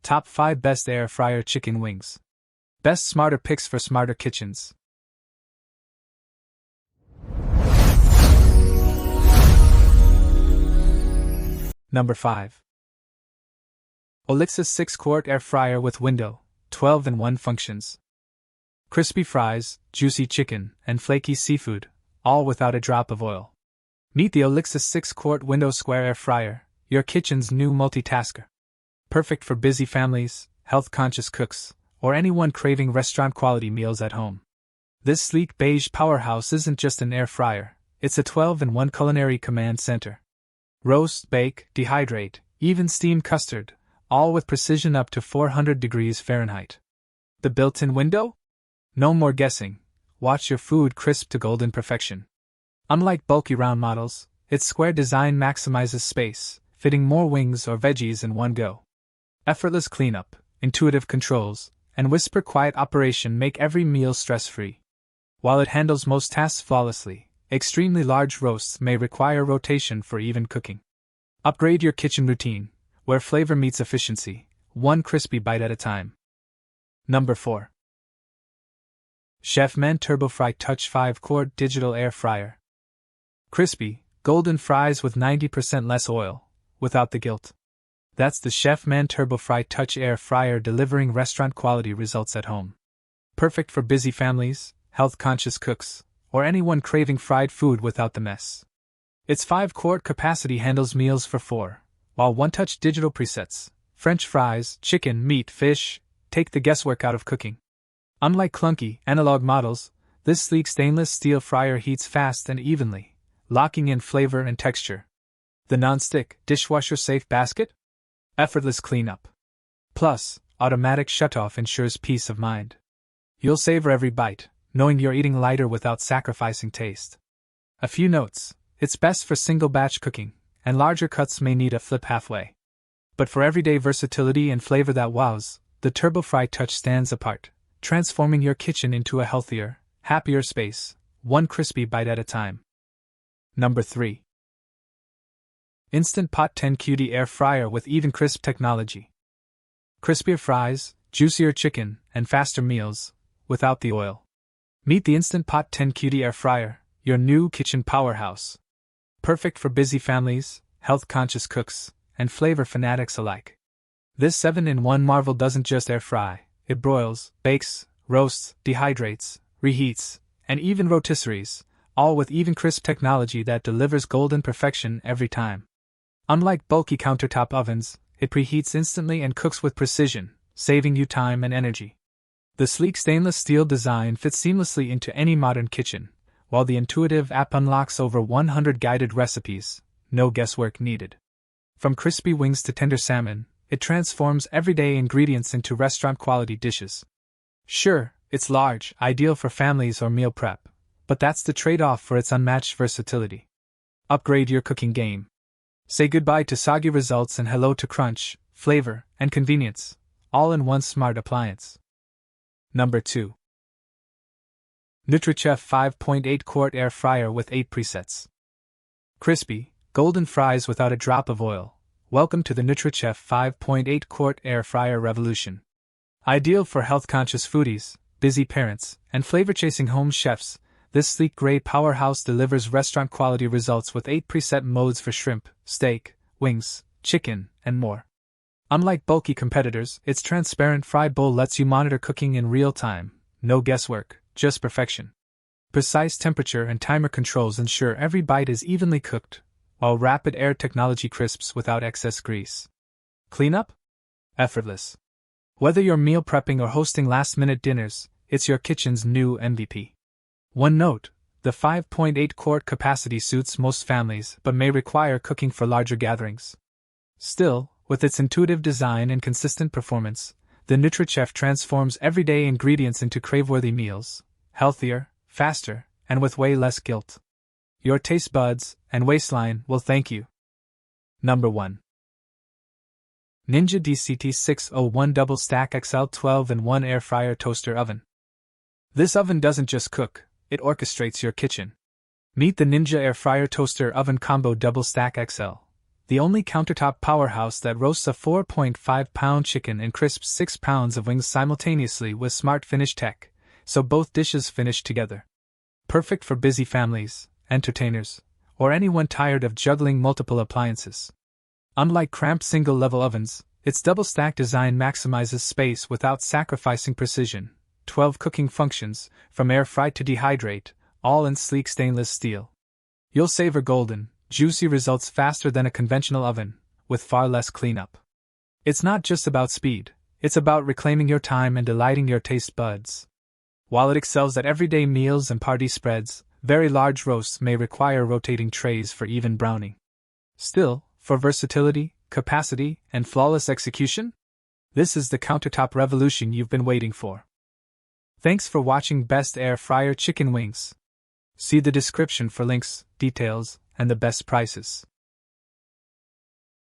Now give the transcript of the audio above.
Top 5 Best Air Fryer Chicken Wings. Best Smarter Picks for Smarter Kitchens. Number 5. OLIXIS 6-quart Air Fryer with Window, 12-in-1 Functions. Crispy fries, juicy chicken, and flaky seafood, all without a drop of oil. Meet the OLIXIS 6-quart Window Square Air Fryer, your kitchen's new multitasker. Perfect for busy families, health-conscious cooks, or anyone craving restaurant-quality meals at home. This sleek beige powerhouse isn't just an air fryer, it's a 12-in-1 culinary command center. Roast, bake, dehydrate, even steam custard, all with precision up to 400 degrees Fahrenheit. The built-in window? No more guessing. Watch your food crisp to golden perfection. Unlike bulky round models, its square design maximizes space, fitting more wings or veggies in one go. Effortless cleanup, intuitive controls, and whisper-quiet operation make every meal stress-free. While it handles most tasks flawlessly, extremely large roasts may require rotation for even cooking. Upgrade your kitchen routine, where flavor meets efficiency, one crispy bite at a time. Number 4. Chefman TurboFry Touch 5-quart Digital Air Fryer. Crispy, golden fries with 90% less oil, without the guilt. That's the Chefman TurboFry Touch Air Fryer, delivering restaurant-quality results at home. Perfect for busy families, health-conscious cooks, or anyone craving fried food without the mess. Its 5-quart capacity handles meals for 4, while one-touch digital presets, French fries, chicken, meat, fish, take the guesswork out of cooking. Unlike clunky, analog models, this sleek stainless steel fryer heats fast and evenly, locking in flavor and texture. The non-stick, dishwasher-safe basket? Effortless cleanup. Plus, automatic shutoff ensures peace of mind. You'll savor every bite, knowing you're eating lighter without sacrificing taste. A few notes: it's best for single-batch cooking, and larger cuts may need a flip halfway. But for everyday versatility and flavor that wows, the TurboFry Touch stands apart, transforming your kitchen into a healthier, happier space, one crispy bite at a time. Number 3. Instant Pot 10QD Air Fryer with EvenCrisp technology. Crispier fries, juicier chicken, and faster meals, without the oil. Meet the Instant Pot 10QD Air Fryer, your new kitchen powerhouse. Perfect for busy families, health-conscious cooks, and flavor fanatics alike. This 7-in-1 marvel doesn't just air fry, it broils, bakes, roasts, dehydrates, reheats, and even rotisseries, all with EvenCrisp technology that delivers golden perfection every time. Unlike bulky countertop ovens, it preheats instantly and cooks with precision, saving you time and energy. The sleek stainless steel design fits seamlessly into any modern kitchen, while the intuitive app unlocks over 100 guided recipes, no guesswork needed. From crispy wings to tender salmon, it transforms everyday ingredients into restaurant-quality dishes. Sure, it's large, ideal for families or meal prep, but that's the trade-off for its unmatched versatility. Upgrade your cooking game. Say goodbye to soggy results and hello to crunch, flavor, and convenience, all in one smart appliance. Number 2. Nutrichef 5.8-quart Air Fryer with 8 presets. Crispy, golden fries without a drop of oil. Welcome to the Nutrichef 5.8-quart Air Fryer revolution. Ideal for health-conscious foodies, busy parents, and flavor-chasing home chefs, this sleek gray powerhouse delivers restaurant-quality results with 8 preset modes for shrimp, steak, wings, chicken, and more. Unlike bulky competitors, its transparent fry bowl lets you monitor cooking in real time, no guesswork, just perfection. Precise temperature and timer controls ensure every bite is evenly cooked, while rapid air technology crisps without excess grease. Cleanup? Effortless. Whether you're meal prepping or hosting last-minute dinners, it's your kitchen's new MVP. One note: the 5.8-quart capacity suits most families but may require cooking for larger gatherings. Still, with its intuitive design and consistent performance, the Nutrichef transforms everyday ingredients into crave-worthy meals, healthier, faster, and with way less guilt. Your taste buds and waistline will thank you. Number 1. Ninja DCT601 Double Stack XL 12-in-1 Air Fryer Toaster Oven. This oven doesn't just cook, it orchestrates your kitchen. Meet the Ninja Air Fryer Toaster Oven Combo Double Stack XL, the only countertop powerhouse that roasts a 4.5-pound chicken and crisps 6 pounds of wings simultaneously with smart finish tech, so both dishes finish together. Perfect for busy families, entertainers, or anyone tired of juggling multiple appliances. Unlike cramped single-level ovens, its double-stack design maximizes space without sacrificing precision. 12 cooking functions, from air fry to dehydrate, all in sleek stainless steel. You'll savor golden, juicy results faster than a conventional oven, with far less cleanup. It's not just about speed, it's about reclaiming your time and delighting your taste buds. While it excels at everyday meals and party spreads, very large roasts may require rotating trays for even browning. Still, for versatility, capacity, and flawless execution, this is the countertop revolution you've been waiting for. Thanks for watching Best Air Fryer Chicken Wings. See the description for links, details, and the best prices.